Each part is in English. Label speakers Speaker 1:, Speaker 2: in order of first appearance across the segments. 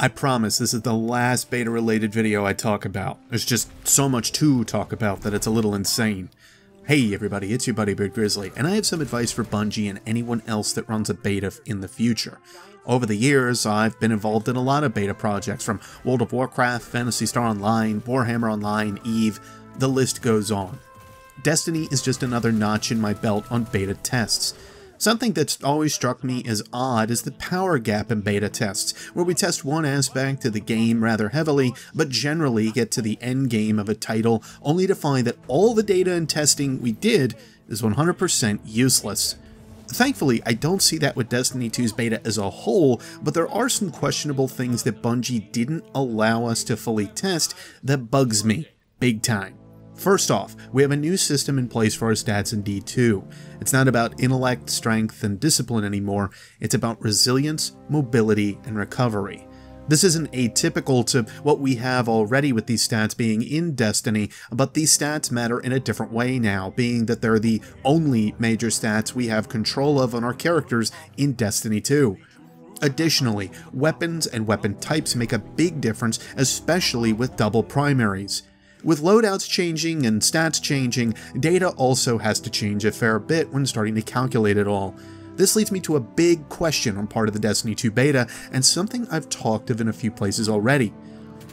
Speaker 1: I promise this is the last beta-related video I talk about. There's just so much to talk about that it's a little insane. Hey everybody, it's your buddy Beard Grizzly, and I have some advice for Bungie and anyone else that runs a beta in the future. Over the years, I've been involved in a lot of beta projects, from World of Warcraft, Phantasy Star Online, Warhammer Online, EVE, the list goes on. Destiny is just another notch in my belt on beta tests. Something that's always struck me as odd is the power gap in beta tests, where we test one aspect of the game rather heavily, but generally get to the end game of a title only to find that all the data and testing we did is 100% useless. Thankfully, I don't see that with Destiny 2's beta as a whole, but there are some questionable things that Bungie didn't allow us to fully test that bugs me big time. First off, we have a new system in place for our stats in D2. It's not about intellect, strength, and discipline anymore, it's about resilience, mobility, and recovery. This isn't atypical to what we have already with these stats being in Destiny, but these stats matter in a different way now, being that they're the only major stats we have control of on our characters in Destiny 2. Additionally, weapons and weapon types make a big difference, especially with double primaries. With loadouts changing and stats changing, data also has to change a fair bit when starting to calculate it all. This leads me to a big question on part of the Destiny 2 beta, and something I've talked of in a few places already.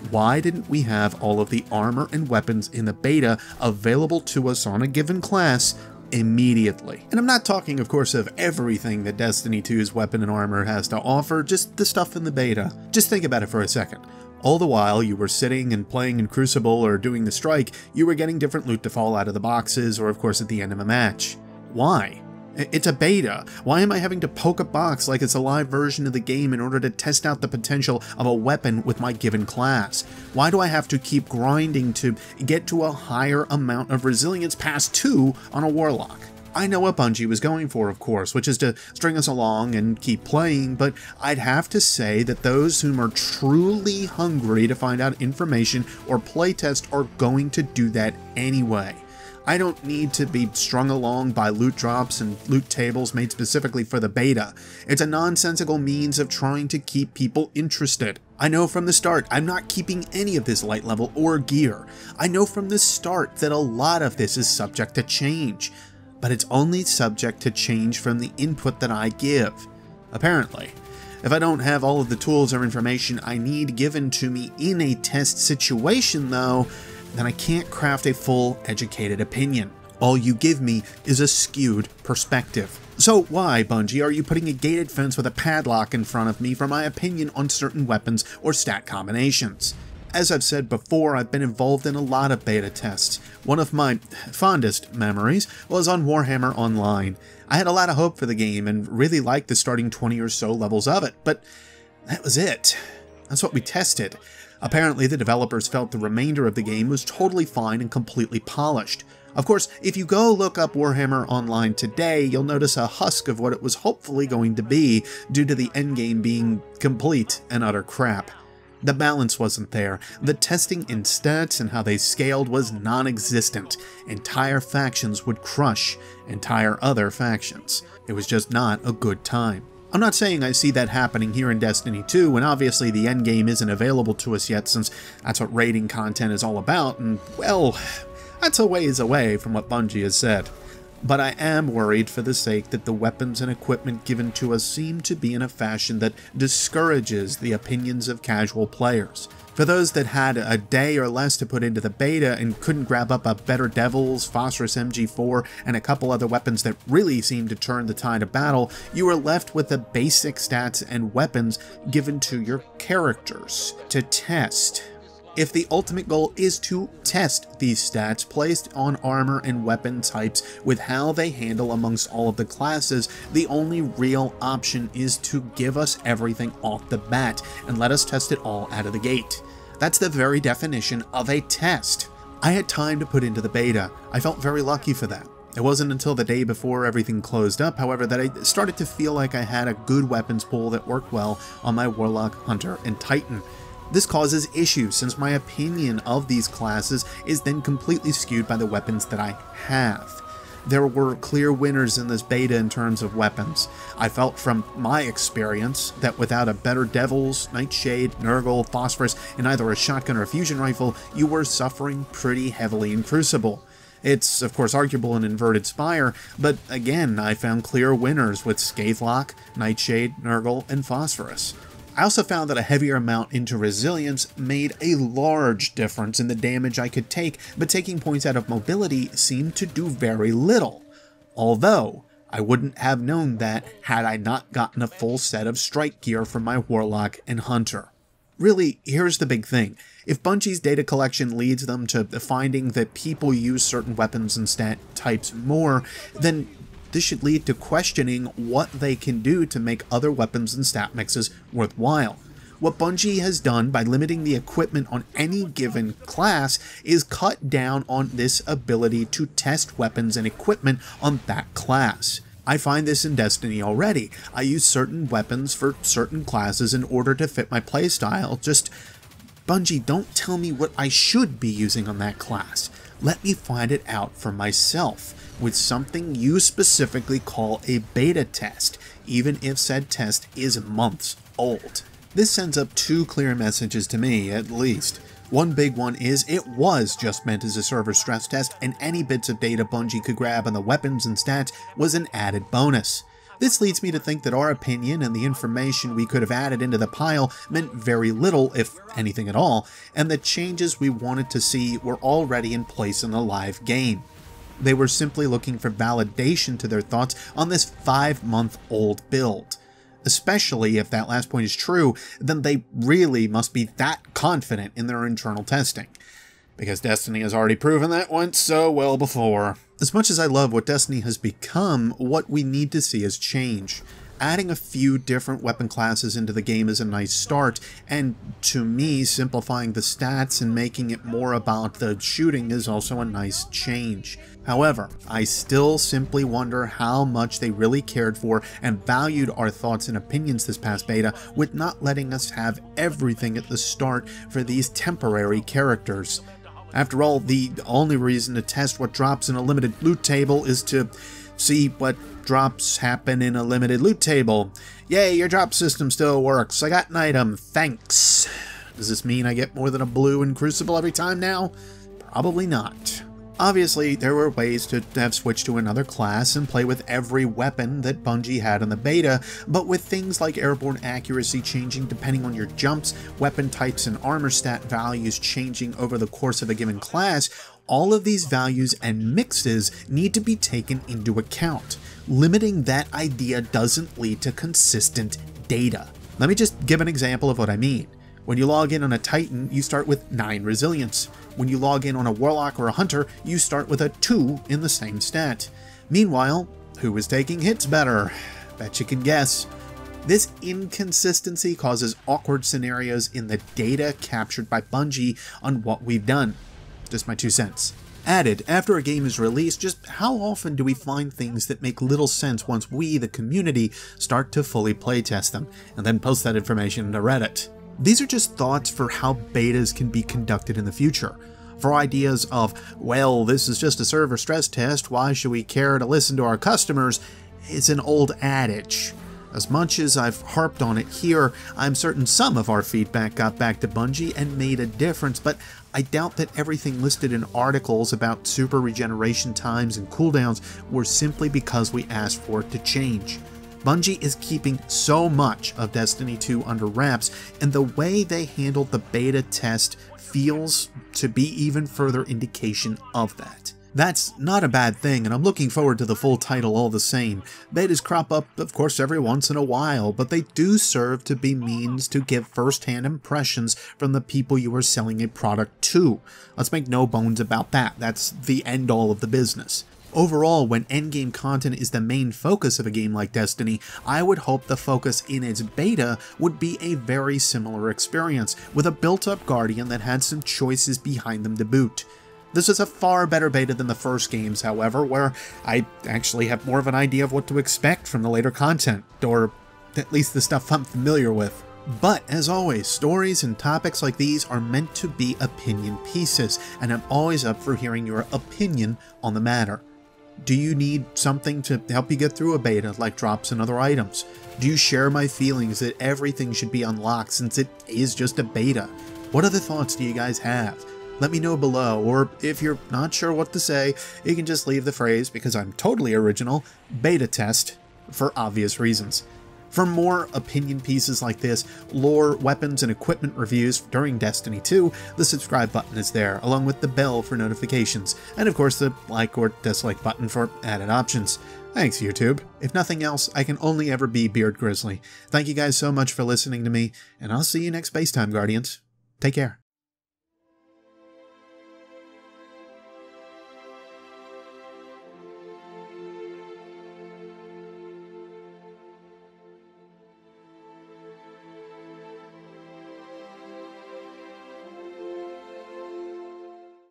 Speaker 1: Why didn't we have all of the armor and weapons in the beta available to us on a given class immediately? And I'm not talking, of course, of everything that Destiny 2's weapon and armor has to offer, just the stuff in the beta. Just think about it for a second. All the while you were sitting and playing in Crucible or doing the Strike, you were getting different loot to fall out of the boxes, or of course at the end of a match. Why? It's a beta. Why am I having to poke a box like it's a live version of the game in order to test out the potential of a weapon with my given class? Why do I have to keep grinding to get to a higher amount of resilience past 2 on a Warlock? I know what Bungie was going for, of course, which is to string us along and keep playing, but I'd have to say that those whom are truly hungry to find out information or playtest are going to do that anyway. I don't need to be strung along by loot drops and loot tables made specifically for the beta. It's a nonsensical means of trying to keep people interested. I know from the start I'm not keeping any of this light level or gear. I know from the start that a lot of this is subject to change. But it's only subject to change from the input that I give. Apparently. If I don't have all of the tools or information I need given to me in a test situation though, then I can't craft a full, educated opinion. All you give me is a skewed perspective. So why, Bungie, are you putting a gated fence with a padlock in front of me for my opinion on certain weapons or stat combinations? As I've said before, I've been involved in a lot of beta tests. One of my fondest memories was on Warhammer Online. I had a lot of hope for the game and really liked the starting 20 or so levels of it, but that was it. That's what we tested. Apparently the developers felt the remainder of the game was totally fine and completely polished. Of course, if you go look up Warhammer Online today, you'll notice a husk of what it was hopefully going to be due to the endgame being complete and utter crap. The balance wasn't there. The testing in stats and how they scaled was non-existent. Entire factions would crush entire other factions. It was just not a good time. I'm not saying I see that happening here in Destiny 2, and obviously the endgame isn't available to us yet since that's what raiding content is all about, and well, that's a ways away from what Bungie has said. But I am worried for the sake that the weapons and equipment given to us seem to be in a fashion that discourages the opinions of casual players. For those that had a day or less to put into the beta and couldn't grab up a Better Devils, Phosphorus MG4, and a couple other weapons that really seemed to turn the tide of battle, you were left with the basic stats and weapons given to your characters to test. If the ultimate goal is to test these stats placed on armor and weapon types with how they handle amongst all of the classes, the only real option is to give us everything off the bat and let us test it all out of the gate. That's the very definition of a test. I had time to put into the beta. I felt very lucky for that. It wasn't until the day before everything closed up, however, that I started to feel like I had a good weapons pool that worked well on my Warlock, Hunter, and Titan. This causes issues since my opinion of these classes is then completely skewed by the weapons that I have. there were clear winners in this beta in terms of weapons. I felt from my experience that without a better Devils, Nightshade, Nurgle, Phosphorus, and either a shotgun or a fusion rifle, you were suffering pretty heavily in Crucible. It's, of course, arguable in Inverted Spire, but again, I found clear winners with Scathelock, Nightshade, Nurgle, and Phosphorus. I also found that a heavier amount into Resilience made a large difference in the damage I could take, but taking points out of mobility seemed to do very little. Although, I wouldn't have known that had I not gotten a full set of strike gear from my Warlock and Hunter. Really, here's the big thing. If Bungie's data collection leads them to finding that people use certain weapons and stat types more, then this should lead to questioning what they can do to make other weapons and stat mixes worthwhile. What Bungie has done by limiting the equipment on any given class is cut down on this ability to test weapons and equipment on that class. I find this in Destiny already. I use certain weapons for certain classes in order to fit my playstyle. Just, Bungie, don't tell me what I should be using on that class. Let me find it out for myself, with something you specifically call a beta test, even if said test is months old. This sends up two clear messages to me, at least. One big one is it was just meant as a server stress test, and any bits of data Bungie could grab on the weapons and stats was an added bonus. This leads me to think that our opinion and the information we could have added into the pile meant very little, if anything at all, and the changes we wanted to see were already in place in the live game. They were simply looking for validation to their thoughts on this 5-month-old build. Especially if that last point is true, then they really must be that confident in their internal testing. Because Destiny has already proven that went so well before. As much as I love what Destiny has become, what we need to see is change. Adding a few different weapon classes into the game is a nice start, and to me, simplifying the stats and making it more about the shooting is also a nice change. However, I still simply wonder how much they really cared for and valued our thoughts and opinions this past beta, with not letting us have everything at the start for these temporary characters. After all, the only reason to test what drops in a limited loot table is to see what drops happen in a limited loot table. Yay, your drop system still works. I got an item, thanks. Does this mean I get more than a blue in Crucible every time now? Probably not. Obviously, there were ways to have switched to another class and play with every weapon that Bungie had in the beta, but with things like airborne accuracy changing depending on your jumps, weapon types, and armor stat values changing over the course of a given class, all of these values and mixes need to be taken into account. Limiting that idea doesn't lead to consistent data. Let me just give an example of what I mean. When you log in on a Titan, you start with 9 resilience. When you log in on a Warlock or a Hunter, you start with a 2 in the same stat. Meanwhile, who is taking hits better? Bet you can guess. This inconsistency causes awkward scenarios in the data captured by Bungie on what we've done. Just my 2 cents. Added, after a game is released, just how often do we find things that make little sense once we, the community, start to fully playtest them, and then post that information into Reddit? These are just thoughts for how betas can be conducted in the future. For ideas of, well, this is just a server stress test, why should we care to listen to our customers? It's an old adage. As much as I've harped on it here, I'm certain some of our feedback got back to Bungie and made a difference, but I doubt that everything listed in articles about super regeneration times and cooldowns were simply because we asked for it to change. Bungie is keeping so much of Destiny 2 under wraps, and the way they handled the beta test feels to be even further indication of that. That's not a bad thing, and I'm looking forward to the full title all the same. Betas crop up, of course, every once in a while, but they do serve to be means to give first-hand impressions from the people you are selling a product to. Let's make no bones about that. That's the end-all of the business. Overall, when endgame content is the main focus of a game like Destiny, I would hope the focus in its beta would be a very similar experience, with a built-up Guardian that had some choices behind them to boot. This is a far better beta than the first games, however, where I actually have more of an idea of what to expect from the later content, or at least the stuff I'm familiar with. But, as always, stories and topics like these are meant to be opinion pieces, and I'm always up for hearing your opinion on the matter. Do you need something to help you get through a beta, like drops and other items? Do you share my feelings that everything should be unlocked since it is just a beta? What other thoughts do you guys have? Let me know below, or if you're not sure what to say, you can just leave the phrase, because I'm totally original, beta test, for obvious reasons. For more opinion pieces like this, lore, weapons, and equipment reviews during Destiny 2, the subscribe button is there, along with the bell for notifications, and of course the like or dislike button for added options. Thanks, YouTube. If nothing else, I can only ever be Beard Grizzly. Thank you guys so much for listening to me, and I'll see you next Spacetime, Guardians. Take care.